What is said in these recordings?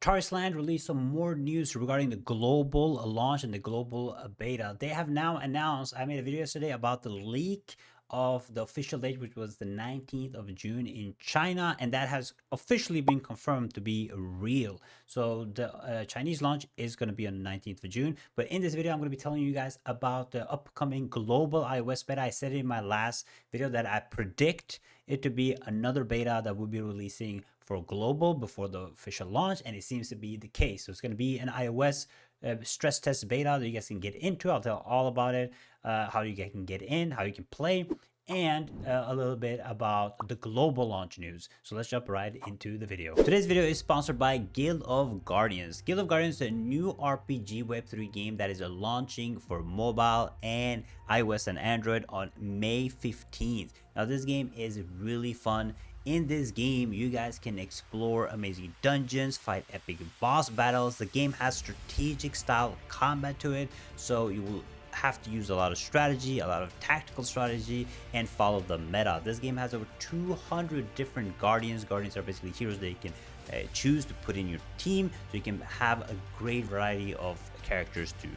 Tarisland released some more news regarding the global launch and the global beta. They have now announced, I made a video yesterday about the leak of the official date, which was the 19th of June in China, and that has officially been confirmed to be real. So the Chinese launch is going to be on the 19th of June. But in this video, I'm going to be telling you guys about the upcoming global iOS beta. I said in my last video that I predict it to be another beta that will be releasing for global before the official launch, and it seems to be the case. So it's going to be an iOS stress test beta that you guys can get into. I'll tell all about it, how you guys can get in, how you can play, and a little bit about the global launch news. So let's jump right into the video. Today's video is sponsored by Guild of Guardians. Guild of Guardians is a new RPG Web3 game that is launching for mobile and iOS and Android on May 15th. Now this game is really fun. In this game, you guys can explore amazing dungeons, fight epic boss battles. The game has strategic style combat to it, so you will have to use a lot of strategy, a lot of tactical strategy, and follow the meta. This game has over 200 different guardians. Guardians are basically heroes that you can choose to put in your team, so you can have a great variety of characters to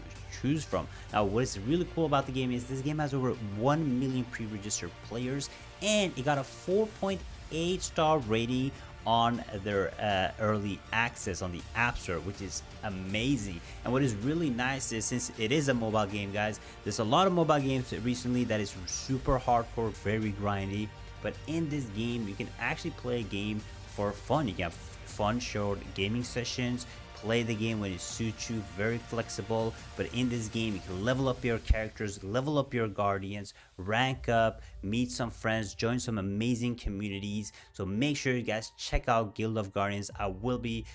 choose from. Now, what is really cool about the game is this game has over 1 million pre-registered players, and it got a 4.8-star rating on their early access on the App Store, which is amazing. And what is really nice is, since it is a mobile game, guys, there's a lot of mobile games recently that is super hardcore, very grindy, but in this game you can actually play a game for fun. You can have fun short gaming sessions, play the game when it suits you, very flexible. But in this game, you can level up your characters, level up your guardians, rank up, meet some friends, join some amazing communities. So make sure you guys check out Guild of Guardians. I will be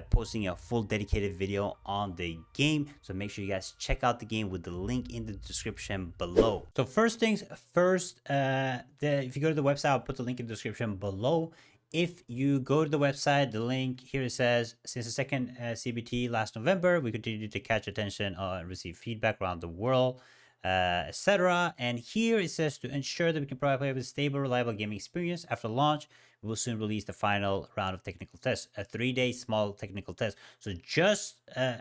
posting a full dedicated video on the game, so make sure you guys check out the game with the link in the description below. So first things first, if you go to the website, I'll put the link in the description below. If you go to the website, the link here, it says, since the second CBT last November, we continue to catch attention and receive feedback around the world, etc. And here it says, to ensure that we can provide players with a stable, reliable gaming experience after launch, we will soon release the final round of technical tests, a 3-day small technical test. So just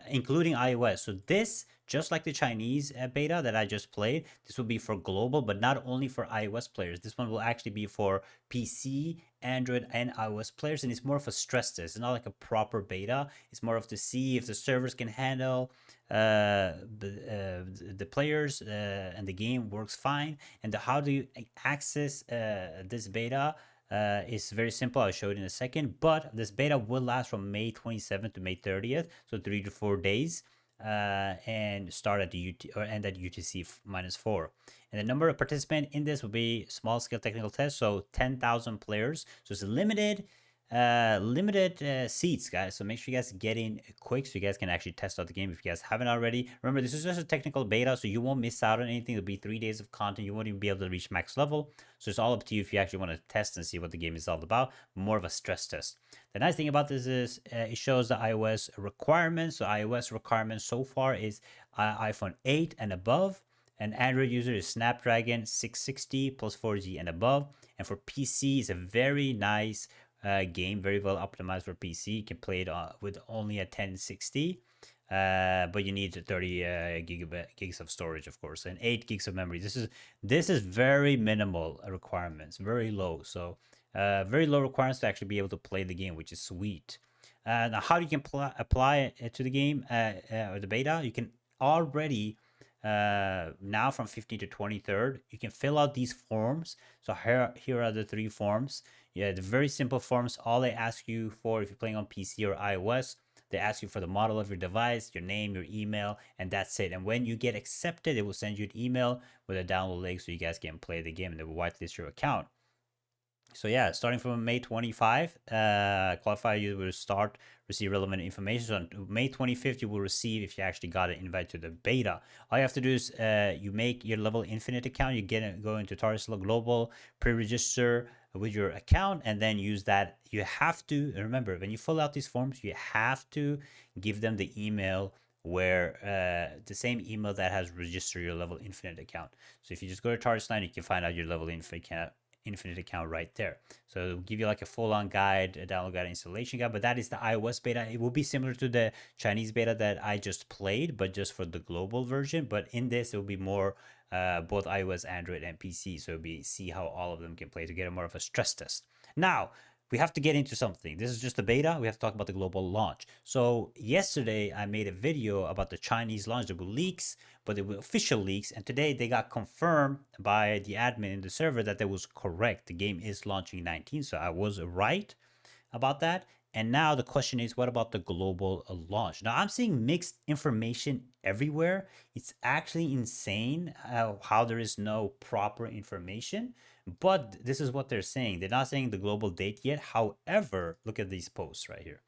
including iOS. So this, just like the Chinese beta that I just played, this will be for global, but not only for iOS players. This one will actually be for PC, Android, and iOS players, and it's more of a stress test. It's not like a proper beta. It's more of to see if the servers can handle the players and the game works fine. And how do you access this beta? It's very simple. I'll show it in a second, but this beta will last from May 27th to May 30th, so 3 to 4 days. And start at the UT or end at UTC -4. And the number of participants in this will be small scale technical test, so 10,000 players. So it's limited seats, guys. So make sure you guys get in quick so you guys can actually test out the game if you guys haven't already. Remember, this is just a technical beta, so you won't miss out on anything. It'll be 3 days of content. You won't even be able to reach max level. So it's all up to you if you actually want to test and see what the game is all about. More of a stress test. The nice thing about this is it shows the iOS requirements. So iOS requirements so far is iPhone 8 and above. An Android user is Snapdragon 660 plus 4G and above. And for PC, it's a very nice game, very well optimized for PC. You can play it with only a 1060, but you need 30 gigs of storage, of course, and 8 gigs of memory. This is very minimal requirements, very low. So very low requirements to actually be able to play the game, which is sweet. Now, how you can apply it to the game or the beta? You can already now from 15th to 23rd, you can fill out these forms. So here are the 3 forms. Yeah, the very simple forms. All they ask you for, if you're playing on PC or iOS, they ask you for the model of your device, your name, your email, and that's it. And when you get accepted, it will send you an email with a download link so you guys can play the game, and they will whitelist your account. So yeah, starting from May 25, qualified you will start receive relevant information. So on May 25th, you will receive, if you actually got an invite to the beta. All you have to do is you make your level infinite account. You go into Tarisland Global, pre-register with your account, and then use that. You have to remember, when you fill out these forms, you have to give them the email where the same email that has registered your level infinite account. So if you just go to Tarisland, you can find out your level infinite Infinite account right there. So it'll give you like a full-on guide, a download guide, installation guide. But that is the iOS beta. It will be similar to the Chinese beta that I just played, but just for the global version. But in this, it will be more both iOS, Android, and PC. So it'll be see how all of them can play to get more of a stress test. Now, we have to get into something. This is just the beta. We have to talk about the global launch. So yesterday I made a video about the Chinese launch. There were leaks, but they were official leaks. And today they got confirmed by the admin in the server that that was correct. The game is launching 19. So I was right about that. And now the question is, what about the global launch? Now I'm seeing mixed information everywhere. It's actually insane how there is no proper information. But this is what they're saying. They're not saying the global date yet. However, look at these posts right here.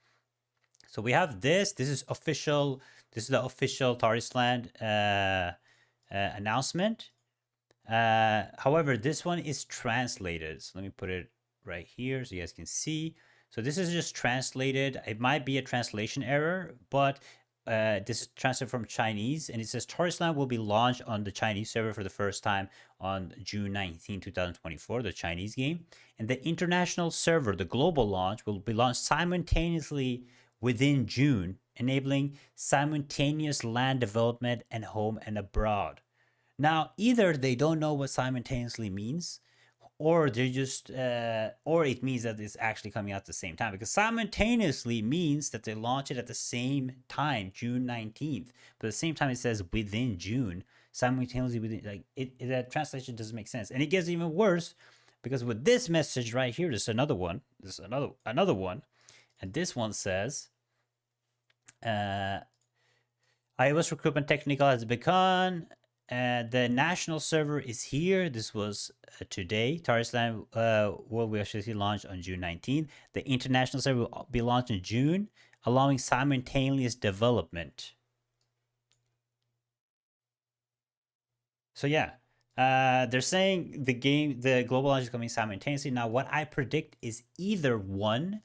So we have this. This is official. This is the official Tarisland announcement. However, this one is translated. So let me put it right here so you guys can see. So this is just translated. It might be a translation error, but this is translated from Chinese, and it says Tarisland will be launched on the Chinese server for the first time on June 19, 2024, the Chinese game. And the international server, the global launch, will be launched simultaneously within June, enabling simultaneous land development and home and abroad. Now, either they don't know what simultaneously means, or they just or it means that it's actually coming out at the same time, because simultaneously means that they launch it at the same time, June 19th, but at the same time it says within June, simultaneously within, like that translation doesn't make sense. And it gets even worse because with this message right here, there's another one, there's another one, and this one says iOS recruitment technical has begun. The national server is here. This was today. Tarisland will be officially launched on June 19th. The international server will be launched in June, allowing simultaneous development. So yeah, they're saying the global launch is coming simultaneously. Now, what I predict is either one,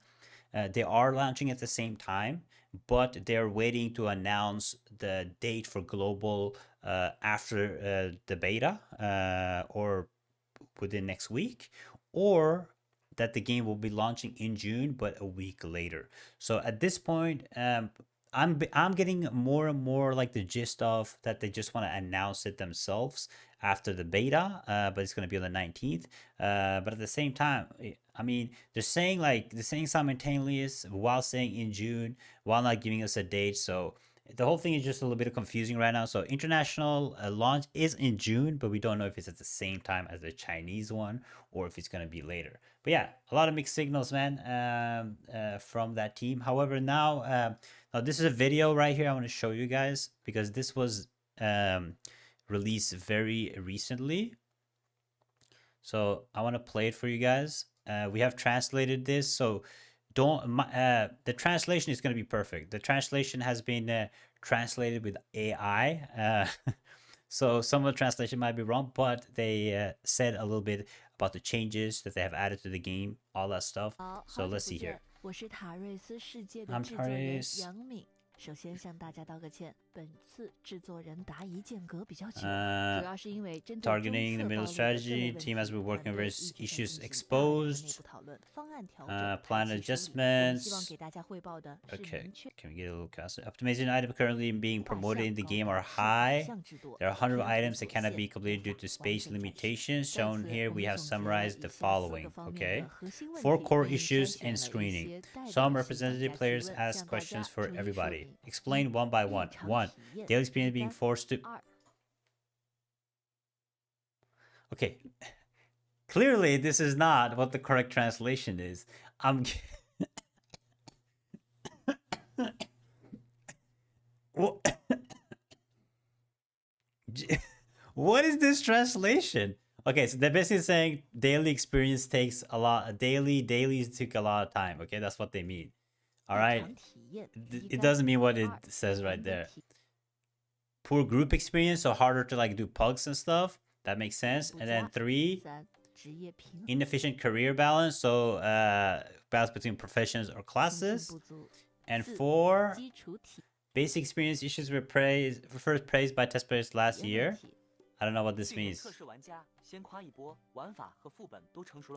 they are launching at the same time, but they're waiting to announce the date for global after the beta or within next week, or that the game will be launching in June but a week later. So at this point, I'm getting more and more like the gist of that they just want to announce it themselves after the beta, but it's going to be on the 19th. But at the same time, I mean, they're saying simultaneous while saying in June, while not giving us a date. So the whole thing is just a little bit confusing right now. So international launch is in June, but we don't know if it's at the same time as the Chinese one or if it's going to be later. But yeah, a lot of mixed signals, man, from that team. However, now this is a video right here I want to show you guys, because this was released very recently. So I want to play it for you guys. We have translated this, so the translation is going to be perfect. The translation has been translated with AI. So some of the translation might be wrong, but they said a little bit about the changes that they have added to the game, all that stuff. So let's see here. 我是塔瑞斯世界的 I'm 制作人 Taris. 杨敏。首先向大家道个歉，本次制作人答疑间隔比较久，主要是因为针对 Targeting the middle strategy, team has been working on various issues exposed. Plan adjustments. 希望给大家汇报的是 Okay, can we get a little closer? Optimization items currently being promoted in the game are high. There are 100 items that cannot be completed due to space limitations. Shown here, we have summarized the following. Okay, 4 core issues and screening. Some representative players ask questions for everybody. Explain one by one. 1. Daily experience being forced to... Okay. Clearly, this is not what the correct translation is. What is this translation? Okay, so they're basically saying daily experience takes a lot. Dailies take a lot of time. Okay, that's what they mean. All right. It doesn't mean what it says right there. Poor group experience, so harder to like do pugs and stuff. That makes sense. And then 3, inefficient career balance, so balance between professions or classes. And 4, basic experience issues were first praised by test players last year. I don't know what this means.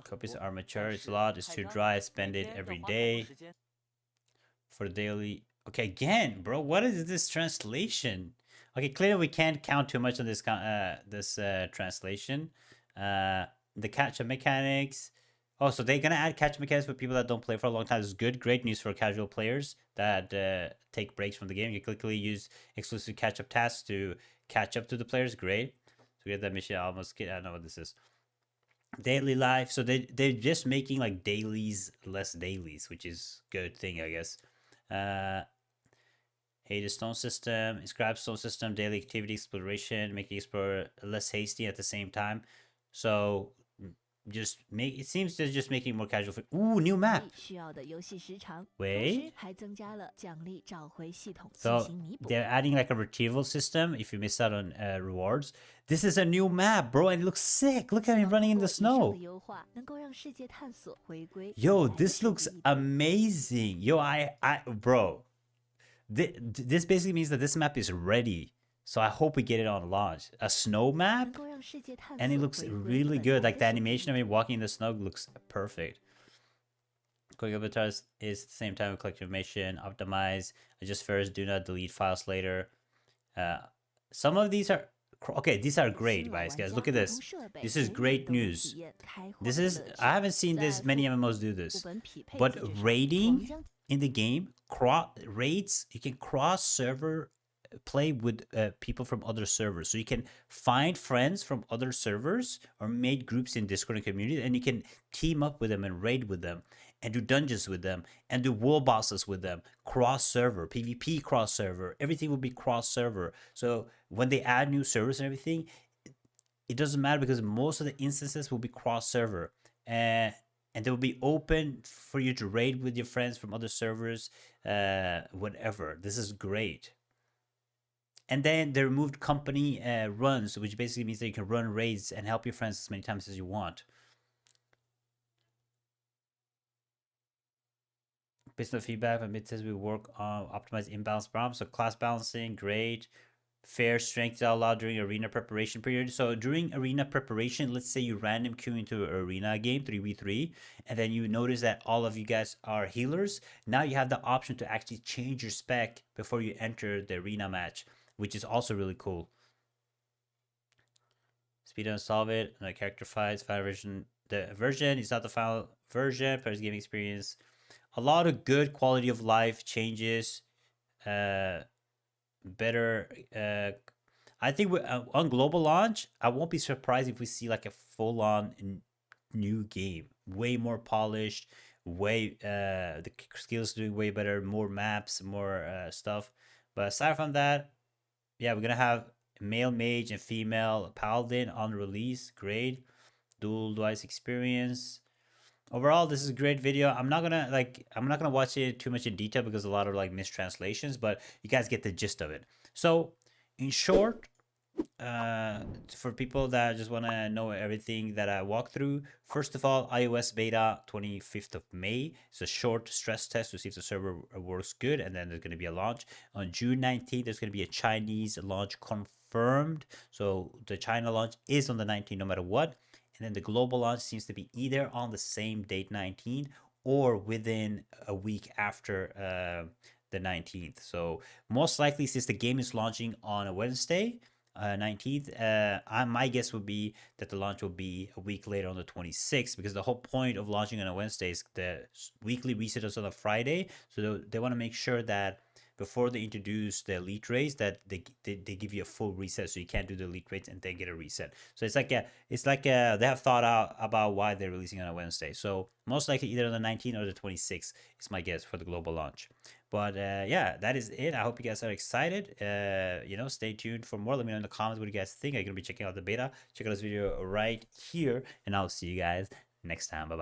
Copies are mature, it's a lot, it's too dry, spend it every day. For daily. Okay, again, bro, what is this translation? Okay, clearly we can't count too much on this translation. The catch-up mechanics. Oh, so they're gonna add catch mechanics for people that don't play for a long time. This is good, great news for casual players that take breaks from the game. You quickly use exclusive catch-up tasks to catch up to the players. Great. So we get that mission. I don't know what this is. Daily life. So they're just making like dailies less dailies, which is good thing, I guess. Hey, the stone system, inscribed stone system, daily activity, exploration, making explorer less hasty at the same time. So just make it seems they're just making more casual. Ooh, new map. Wait. So they're adding like a retrieval system if you miss out on rewards. This is a new map, bro, and it looks sick. Look at me running in the snow. Yo, this looks amazing. Yo, bro. This basically means that this map is ready. So I hope we get it on launch. A snow map? And it looks really good. Like the animation of me walking in the snow looks perfect. Quick avatars is at the same time collect information, optimize, adjust first, do not delete files later. Some of these are okay, these are great, guys. Look at this. This is great news. I haven't seen this many MMOs do this. But raiding in the game, raids, you can cross server play with people from other servers. So you can find friends from other servers or make groups in Discord and community, and you can team up with them and raid with them and do dungeons with them and do world bosses with them. Cross server, PvP cross server, everything will be cross server. So when they add new servers and everything, it doesn't matter because most of the instances will be cross server. And they will be open for you to raid with your friends from other servers, whatever. This is great. And then they removed company runs, which basically means that you can run raids and help your friends as many times as you want. Based on feedback, it says we work on optimize imbalance problems. So class balancing, great. Fair strength is allowed during arena preparation period. So during arena preparation, let's say you random queue into an arena game 3v3, and then you notice that all of you guys are healers. Now you have the option to actually change your spec before you enter the arena match, which is also really cool. Speed on solve it. The character fights, final version. The version is not the final version. Players gaming experience. A lot of good quality of life changes. Better. I think on global launch, I won't be surprised if we see like a full-on new game, way more polished, the skills doing way better, more maps, more stuff. But aside from that, yeah, we're gonna have male mage and female paladin on release. Great, dual device experience. Overall, this is a great video. I'm not gonna watch it too much in detail because a lot of like mistranslations, but you guys get the gist of it. So, in short, for people that just want to know everything that I walk through, first of all, iOS beta 25th of May. It's a short stress test to see if the server works good, and then there's going to be a launch on June 19th. There's going to be a Chinese launch confirmed, so the China launch is on the 19th no matter what. And then the global launch seems to be either on the same date 19 or within a week after the 19th. So most likely, since the game is launching on a Wednesday 19th, my guess would be that the launch will be a week later on the 26th, because the whole point of launching on a Wednesday is the weekly reset is on a Friday. So they want to make sure that before they introduce the elite raids, that they give you a full reset, so you can't do the elite raids and then get a reset. So it's like they have thought out about why they're releasing on a Wednesday. So most likely either on the 19th or the 26th is my guess for the global launch. But yeah, that is it. I hope you guys are excited. Stay tuned for more. Let me know in the comments what you guys think. I'm gonna be checking out the beta. Check out this video right here, and I'll see you guys next time. Bye bye.